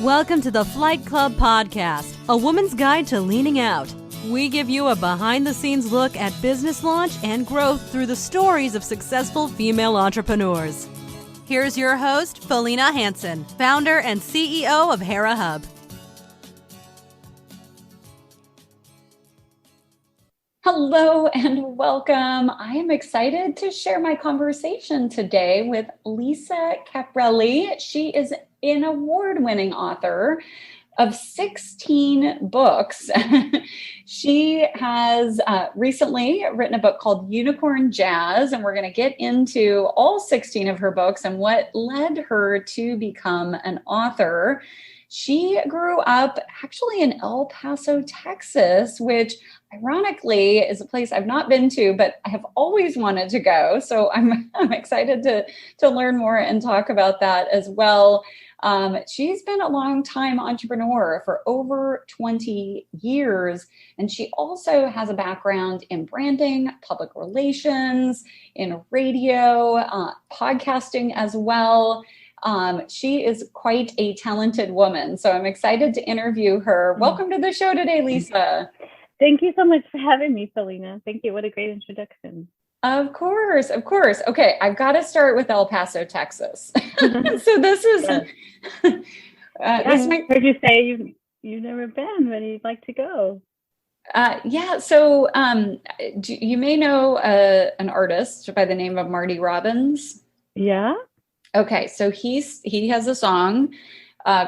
Welcome to the Flight Club Podcast, a woman's guide to leaning out. We give you a behind-the-scenes look at business launch and growth through the stories of successful female entrepreneurs. Here's your host, Felina Hansen, founder and CEO of Hera Hub. Hello and welcome. I am excited to share my conversation today with Lisa Caprielli. She is an award-winning author of 16 books. She has recently written a book called Unicorn Jazz, and we're going to get into all 16 of her books and what led her to become an author. She grew up actually in El Paso, Texas, which ironically is a place I've not been to, but I have always wanted to go. So I'm excited to learn more and talk about that as well. She's been a long-time entrepreneur for over 20 years, and she also has a background in branding, public relations, in radio, podcasting as well. She is quite a talented woman, so I'm excited to interview her. Welcome to the show today, Lisa. Thank you so much for having me, Felina. Thank you. What a great introduction. Of course. Okay, I've got to start with El Paso, Texas. So this is... Yes. Heard you say you've never been, but you'd like to go. So you may know an artist by the name of Marty Robbins. Yeah. Okay, so he has a song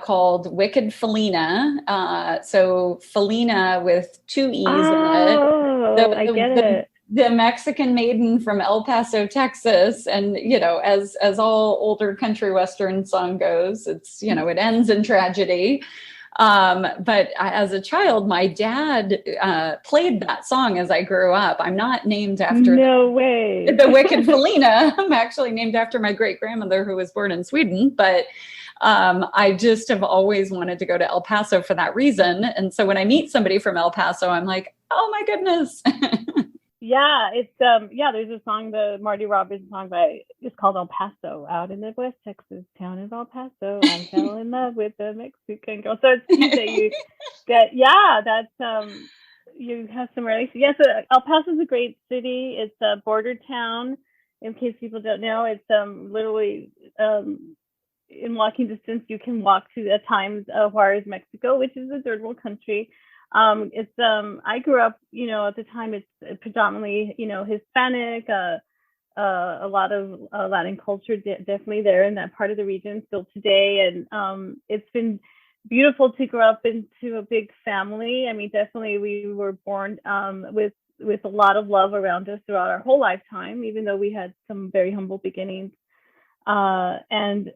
called Wicked Felina. So Felina with two E's in it. Oh, I get it. The Mexican maiden from El Paso, Texas. And, as all older country Western song goes, it's, it ends in tragedy. But as a child, my dad played that song as I grew up. I'm not named after the Wicked Felina. I'm actually named after my great grandmother who was born in Sweden. But I just have always wanted to go to El Paso for that reason. And so when I meet somebody from El Paso, I'm like, oh my goodness. Yeah, it's there's a song, the Marty Robbins song it's called El Paso. Out in the West Texas town of El Paso, I fell in love with a Mexican girl. So it's cute that you have some relation. Yes, El Paso is a great city. It's a border town. In case people don't know, it's literally in walking distance. You can walk to at times Juarez, Mexico, which is a third world country. I grew up, at the time it's predominantly, Hispanic, a lot of Latin culture definitely there in that part of the region still today. And it's been beautiful to grow up into a big family. I mean, definitely we were born with a lot of love around us throughout our whole lifetime, even though we had some very humble beginnings. And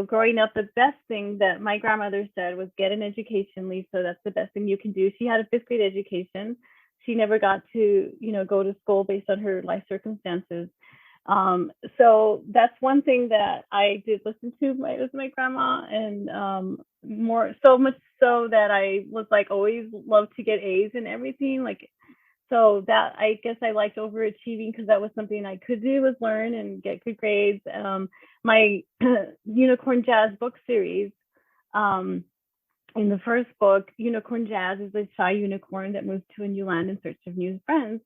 growing up, the best thing that my grandmother said was get an education, Lisa. That's the best thing you can do. She had a 5th grade education. She never got to, go to school based on her life circumstances. So that's one thing that I did listen to with my grandma, and so much so that I was always loved to get A's in everything. So that I guess I liked overachieving because that was something I could do, was learn and get good grades. My Unicorn Jazz book series, in the first book, Unicorn Jazz is a shy unicorn that moves to a new land in search of new friends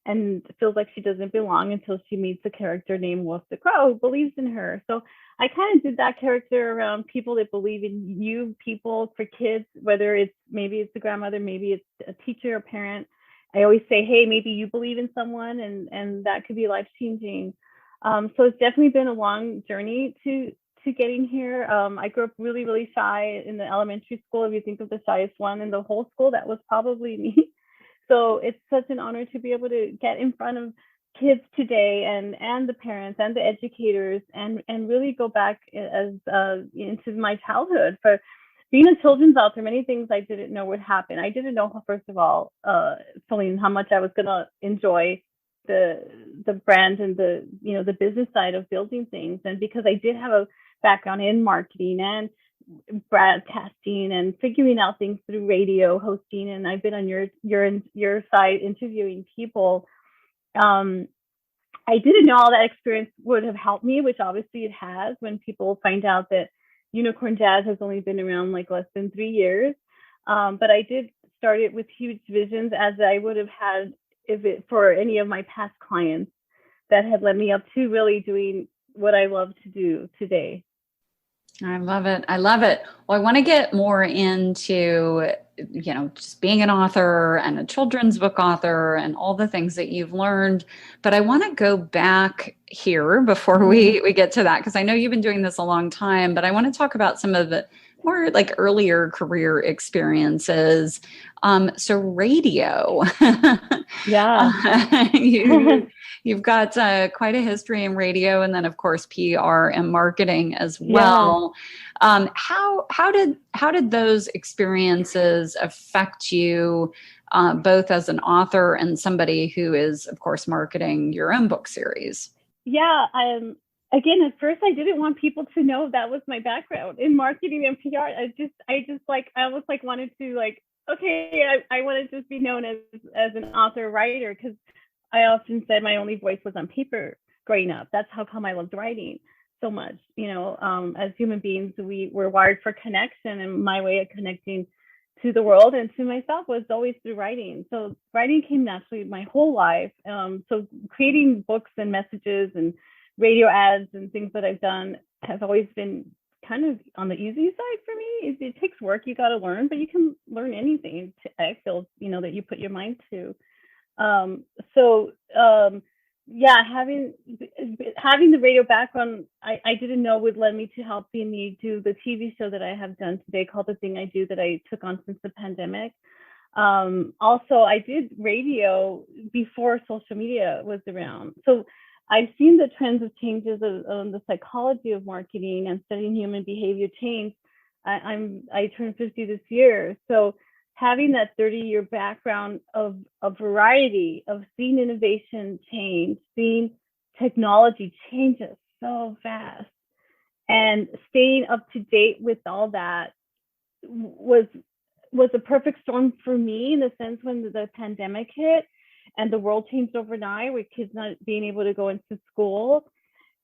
and feels like she doesn't belong until she meets a character named Wolf the Crow who believes in her. So I kind of did that character around people that believe in you, people, for kids, whether maybe it's a grandmother, maybe it's a teacher or parent. I always say, hey, maybe you believe in someone and that could be life-changing. So it's definitely been a long journey to getting here. I grew up really, really shy in the elementary school. If you think of the shyest one in the whole school, that was probably me. So it's such an honor to be able to get in front of kids today and the parents and the educators and really go back into my childhood. For being a children's author, many things I didn't know would happen. I didn't know, first of all, Celine, how much I was going to enjoy the brand and the business side of building things. And because I did have a background in marketing and broadcasting and figuring out things through radio hosting, and I've been on your side interviewing people, I didn't know all that experience would have helped me, which obviously it has, when people find out that Unicorn Jazz has only been around like less than 3 years. But I did start it with huge visions, as I would have had if it for any of my past clients that had led me up to really doing what I love to do today. I love it. I love it. Well, I want to get more into, just being an author and a children's book author and all the things that you've learned. But I want to go back here before we get to that, because I know you've been doing this a long time, but I want to talk about some of the more like earlier career experiences. So radio. Yeah. You've got quite a history in radio, and then of course PR and marketing as well. Yeah. How did those experiences affect you, both as an author and somebody who is, of course, marketing your own book series? Yeah. Again, at first, I didn't want people to know that was my background in marketing and PR. I almost wanted to I want to just be known as an author writer, because I often said my only voice was on paper growing up. That's how come I loved writing so much. As human beings, we were wired for connection, and my way of connecting to the world and to myself was always through writing. So writing came naturally my whole life. So creating books and messages and radio ads and things that I've done have always been kind of on the easy side for me. It takes work, you got to learn, but you can learn anything. I feel, that you put your mind to. Having the radio background, I didn't know would led me to helping me do the TV show that I have done today called The Thing I Do, that I took on since the pandemic. Also, I did radio before social media was around. So I've seen the trends of changes of the psychology of marketing and studying human behavior change. I turned 50 this year. So having that 30-year background of variety, of seeing innovation change, seeing technology changes so fast, and staying up to date with all that was a perfect storm for me, in the sense when the pandemic hit and the world changed overnight, with kids not being able to go into school,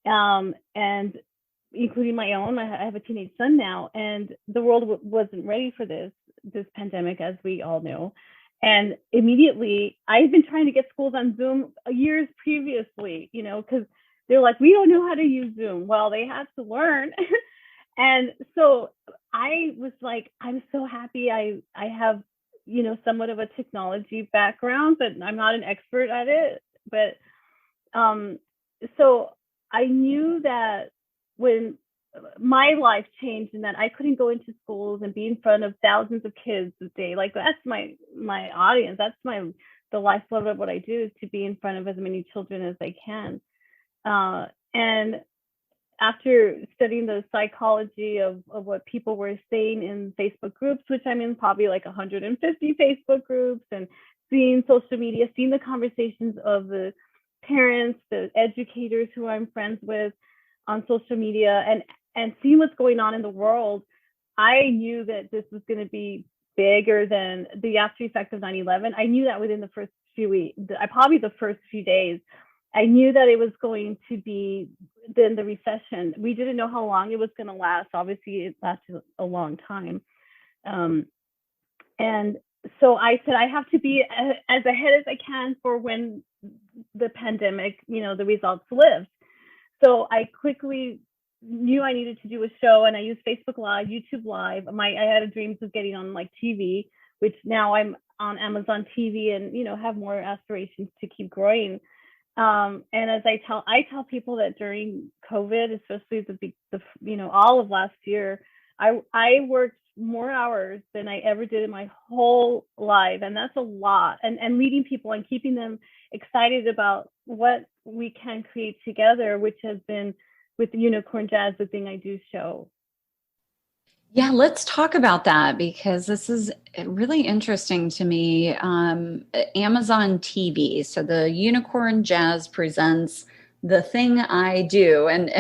and including my own. I have a teenage son now, and the world wasn't ready for this pandemic, as we all know. And immediately, I've been trying to get schools on Zoom years previously, because they're like, we don't know how to use Zoom. Well, they have to learn. And so I was like, I'm so happy I have, somewhat of a technology background, but I'm not an expert at it. But so I knew that when my life changed, and that I couldn't go into schools and be in front of thousands of kids a day, like that's my audience. That's the lifeblood of what I do, is to be in front of as many children as I can. And after studying the psychology of what people were saying in Facebook groups, which I'm in probably like 150 Facebook groups, and seeing social media, seeing the conversations of the parents, the educators who I'm friends with on social media, and seeing what's going on in the world, I knew that this was going to be bigger than the after effect of 9/11. I knew that within the first few weeks, probably the first few days, I knew that it was going to be then the recession. We didn't know how long it was going to last. Obviously, it lasted a long time. And so I said, I have to be as ahead as I can for when the pandemic, the results live. So I quickly knew I needed to do a show, and I used Facebook Live, YouTube Live. I had dreams of getting on like TV, which now I'm on Amazon TV, and have more aspirations to keep growing. And as I tell people that during COVID, especially all of last year, I worked more hours than I ever did in my whole life, and that's a lot. And leading people and keeping them excited about what we can create together, which has been with Unicorn Jazz, The Thing I Do show. Yeah, let's talk about that, because this is really interesting to me. Amazon TV. So the Unicorn Jazz presents The Thing I Do. And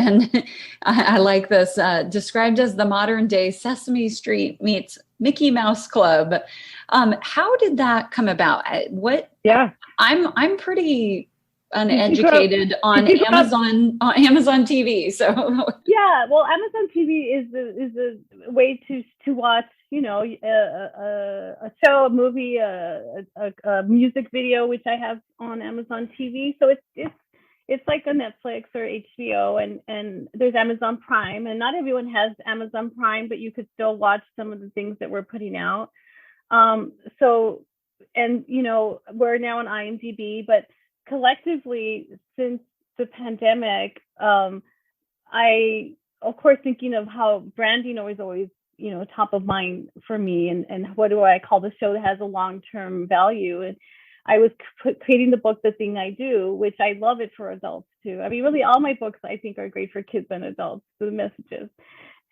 I like this, described as the modern day Sesame Street meets Mickey Mouse Club. How did that come about? Yeah. I'm pretty uneducated on Amazon TV. So yeah, well, Amazon TV is a way to watch, you know, a show, a movie, a music video, which I have on Amazon TV. So it's like a Netflix or HBO, and there's Amazon Prime, and not everyone has Amazon Prime, but you could still watch some of the things that we're putting out. So, and you know, we're now on IMDb, but collectively since the pandemic, I, of course, thinking of how branding always, you know, top of mind for me, and what do I call the show that has a long-term value. And I was creating the book, The Thing I Do, which I love it for adults too. I mean, really all my books I think are great for kids and adults, the messages.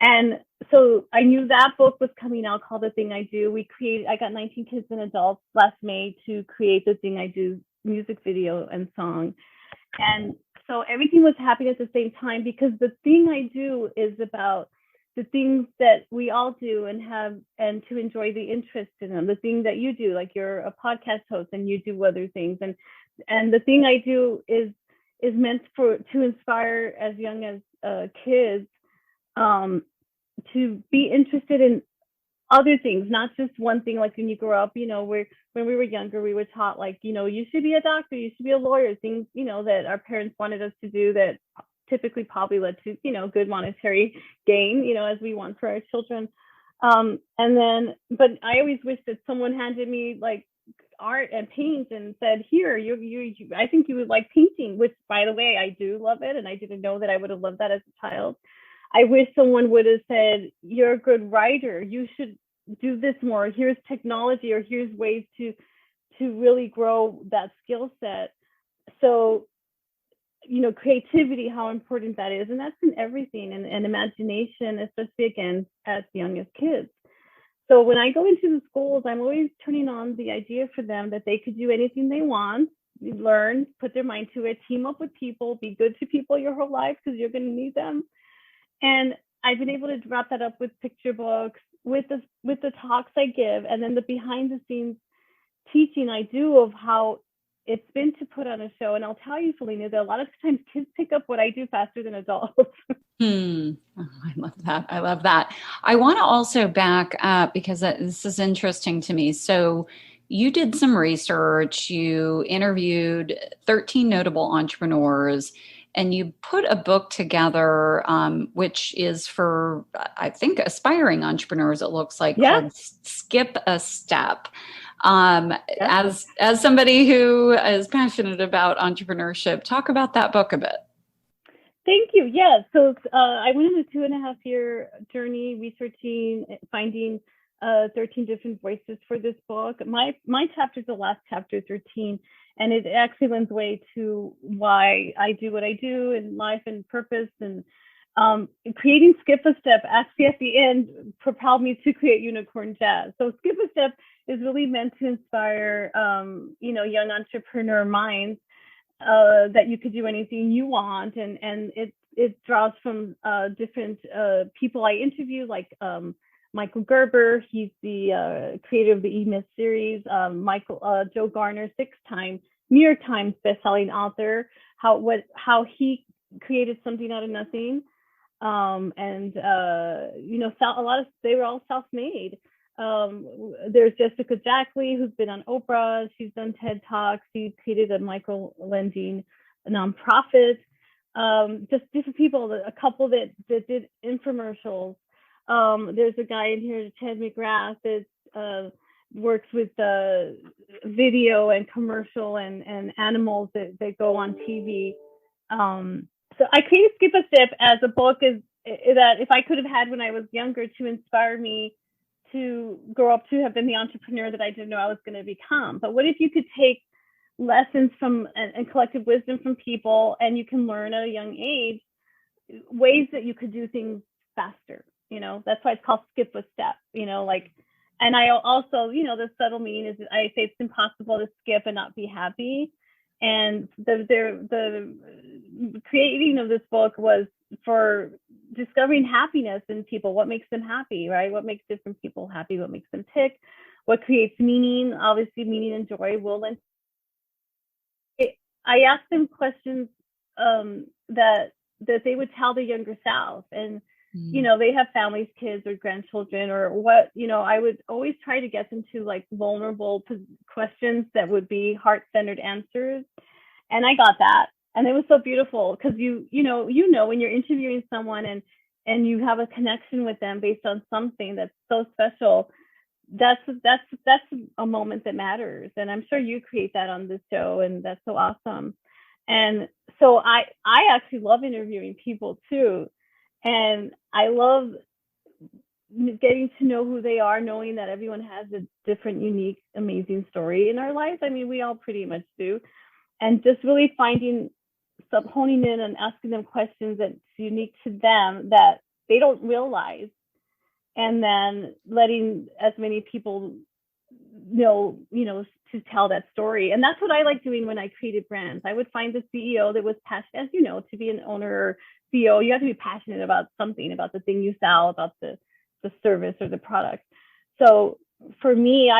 And so I knew that book was coming out called The Thing I Do. I got 19 kids and adults last May to create The Thing I Do music video and song. And so everything was happening at the same time, because The Thing I Do is about the things that we all do and to enjoy the interest in them. The thing that you do, like you're a podcast host and you do other things. And The Thing I Do is meant to inspire as young as kids to be interested in other things, not just one thing. Like when you grow up, you know, when we were younger, we were taught, like, you know, you should be a doctor, you should be a lawyer, things, you know, that our parents wanted us to do that typically probably led to, you know, good monetary gain, you know, as we want for our children. But I always wish that someone handed me like art and paint and said, here, you I think you would like painting, which, by the way, I do love it. And I didn't know that I would have loved that as a child. I wish someone would have said, you're a good writer, you should do this more. Here's technology, or here's ways to really grow that skill set. So, you know, creativity, how important that is. And that's in everything, and imagination, especially again, as young as kids. So when I go into the schools, I'm always turning on the idea for them that they could do anything they want, learn, put their mind to it, team up with people, be good to people your whole life, because you're going to need them. And I've been able to wrap that up with picture books, with the talks I give, and then the behind the scenes teaching I do of how it's been to put on a show. And I'll tell you, Felina, that a lot of times kids pick up what I do faster than adults. Oh, I love that. I love that. I want to also back up, because this is interesting to me. So you did some research, you interviewed 13 notable entrepreneurs, and you put a book together, which is for, I think, aspiring entrepreneurs, it looks like, called Skip a Step. As somebody who is passionate about entrepreneurship, talk about that book a bit. Thank you. Yeah. So I went on a 2.5-year journey researching, finding 13 different voices for this book. My chapter is the last chapter, 13, and it actually lends way to why I do what I do in life and purpose. And creating Skip a Step actually at the end propelled me to create Unicorn Jazz. So Skip a Step is really meant to inspire, you know, young entrepreneur minds, that you could do anything you want. And it draws from different people I interview, like Michael Gerber, he's the creator of the E-Myth series, Joe Garner, 6-time New York Times bestselling author, how he created something out of nothing. You know, they were all self-made. There's Jessica Jackley, who's been on Oprah. She's done TED Talks. She created a micro-lending nonprofit. Just different people, a couple that did infomercials. There's a guy in here, Ted McGrath, that works with video and commercial and animals that go on TV. So I created Skip a Step as a book is that if I could have had when I was younger to inspire me to grow up to have been the entrepreneur that I didn't know I was going to become. But what if you could take lessons from and collective wisdom from people, and you can learn at a young age ways that you could do things faster? You know, that's why it's called Skip a Step, you know, like, and I also, you know, the subtle meaning is I say it's impossible to skip and not be happy. And the creating of this book was for discovering happiness in people, what makes them happy, right? What makes different people happy, what makes them tick, what creates meaning. Obviously, meaning and joy will. I asked them questions that they would tell the younger self, and they have families, kids, or grandchildren, or what. I would always try to get them to like vulnerable questions that would be heart-centered answers, and I got that, and it was so beautiful because you know when you're interviewing someone and you have a connection with them based on something that's so special. That's a moment that matters, and I'm sure you create that on this show, and that's so awesome. And so I actually love interviewing people too, and I love getting to know who they are, knowing that everyone has a different, unique, amazing story in our lives. I mean, we all pretty much do, and just really honing in and asking them questions that's unique to them that they don't realize, and then letting as many people know, to tell that story. And that's what I like doing when I created brands. I would find the CEO that was passionate, as you know, to be an owner or CEO, you have to be passionate about something, about the thing you sell, about the service or the product. So for me,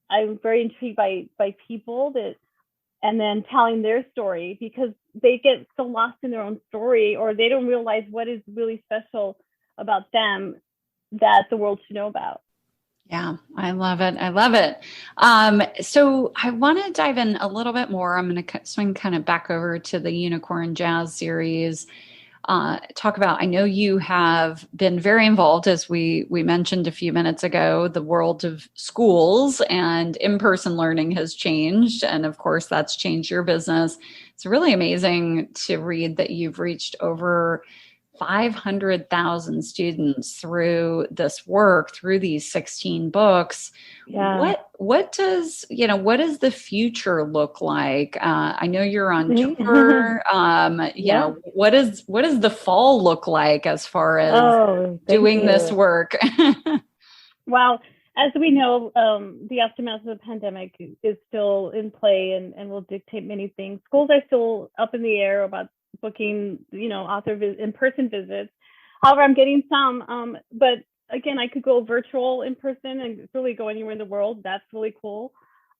I'm very intrigued by people that, and then telling their story, because they get so lost in their own story, or they don't realize what is really special about them that the world should know about. Yeah, I love it. I love it. So I want to dive in a little bit more. I'm going to swing kind of back over to the Unicorn Jazz series. Talk about, I know you have been very involved, as we mentioned a few minutes ago, the world of schools and in-person learning has changed. And of course, that's changed your business. It's really amazing to read that you've reached over 500,000 students through this work, through these 16 books. Yeah. What does the future look like? I know you're on tour. What does the fall look like as far as doing this work? Well, as we know, the aftermath of the pandemic is still in play and will dictate many things. Schools are still up in the air about booking, author in-person visits. However, I'm getting some, but again, I could go virtual in person and really go anywhere in the world. That's really cool.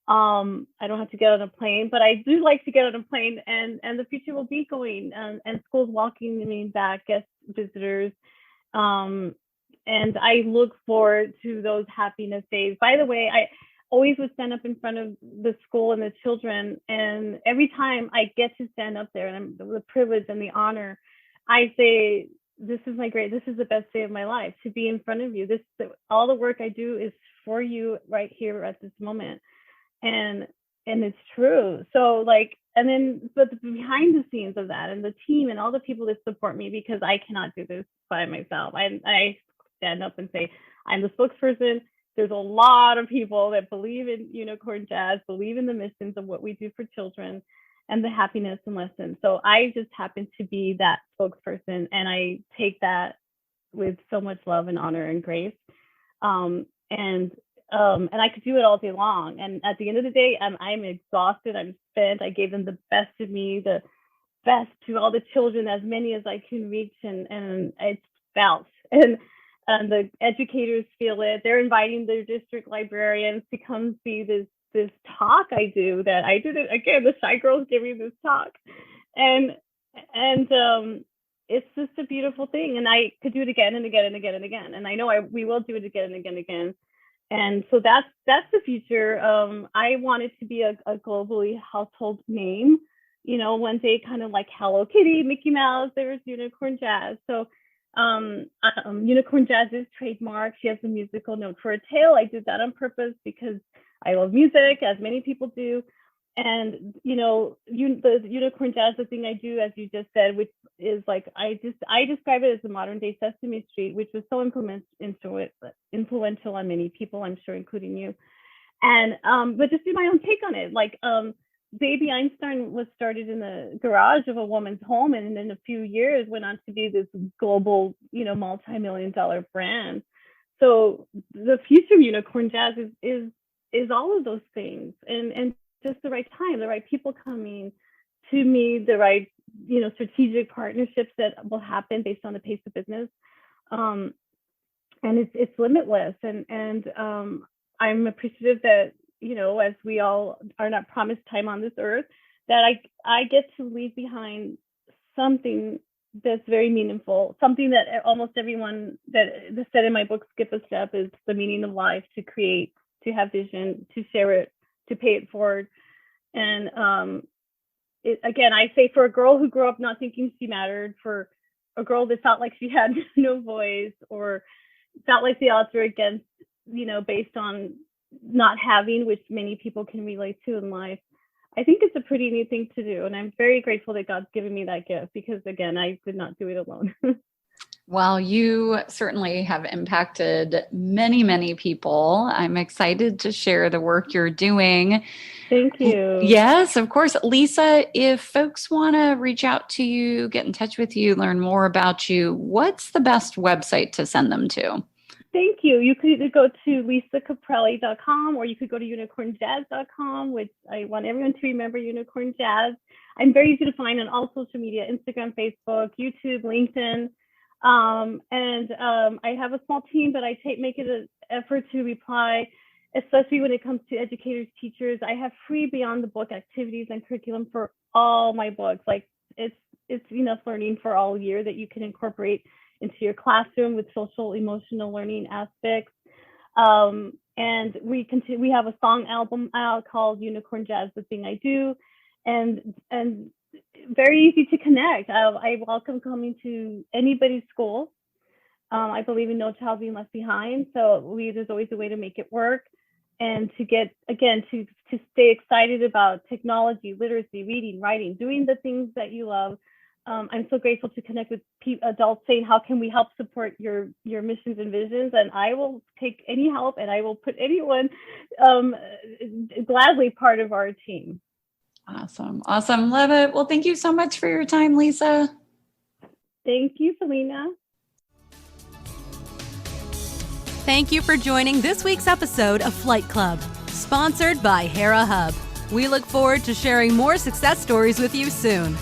I don't have to get on a plane, but I do like to get on a plane, and the future will be going and schools welcoming me back, guest visitors. And I look forward to those happiness days. By the way, I always would stand up in front of the school and the children. And every time I get to stand up there, and I'm the privilege and the honor, I say, this is the best day of my life, to be in front of you. All the work I do is for you right here at this moment. And it's true. So but the behind the scenes of that, and the team and all the people that support me, because I cannot do this by myself. I stand up and say, I'm the spokesperson. There's a lot of people that believe in Unicorn Jazz, believe in the missions of what we do for children and the happiness and lessons. So I just happen to be that spokesperson, and I take that with so much love and honor and grace. And I could do it all day long. And at the end of the day, I'm exhausted. I'm spent. I gave them the best of me, the best to all the children, as many as I can reach, and it's felt. And the educators feel it. They're inviting their district librarians to come see this talk I do. That I did it again. The Shy Girls giving this talk, and it's just a beautiful thing. And I could do it again and again and again and again. And I know we will do it again and again and again. And so that's the future. I want it to be a globally household name. One day, kind of like Hello Kitty, Mickey Mouse. There's Unicorn Jazz. So. Unicorn Jazz is trademarked. She has a musical note for a tale. I did that on purpose because I love music, as many people do. And the Unicorn Jazz, the thing I do, as you just said, which is like I describe it as the modern day Sesame Street, which was so influential on many people, I'm sure, including you. And but just do my own take on it. Baby Einstein was started in the garage of a woman's home, and in a few years went on to be this global, multi-million-dollar brand. So the future of Unicorn Jazz is all of those things, and just the right time, the right people coming to me, the right, strategic partnerships that will happen based on the pace of business. And it's limitless, and I'm appreciative that, as we all are not promised time on this earth, that I get to leave behind something that's very meaningful, something that almost everyone that said in my book, Skip a Step, is the meaning of life: to create, to have vision, to share it, to pay it forward. And again, I say, for a girl who grew up not thinking she mattered, for a girl that felt like she had no voice, or felt like the odds were against, based on not having, which many people can relate to in life, I think it's a pretty neat thing to do. And I'm very grateful that God's given me that gift, because again, I did not do it alone. Well, you certainly have impacted many, many people. I'm excited to share the work you're doing. Thank you. Yes, of course. Lisa, if folks want to reach out to you, get in touch with you, learn more about you, what's the best website to send them to? Thank you. You could either go to lisacaprielli.com, or you could go to unicornjazz.com, which I want everyone to remember, Unicorn Jazz. I'm very easy to find on all social media: Instagram, Facebook, YouTube, LinkedIn. I have a small team, but I make it an effort to reply, especially when it comes to educators, teachers. I have free beyond the book activities and curriculum for all my books. Like, it's enough learning for all year that you can incorporate into your classroom with social emotional learning aspects. And we have a song album out called Unicorn Jazz, The Thing I Do, and very easy to connect. I welcome coming to anybody's school. I believe in no child being left behind. So there's always a way to make it work, and to get, again, to stay excited about technology, literacy, reading, writing, doing the things that you love. I'm so grateful to connect with adults saying, how can we help support your missions and visions? And I will take any help, and I will put anyone gladly part of our team. Awesome. Love it. Well, thank you so much for your time, Lisa. Thank you, Felina. Thank you for joining this week's episode of Flight Club, sponsored by Hera Hub. We look forward to sharing more success stories with you soon.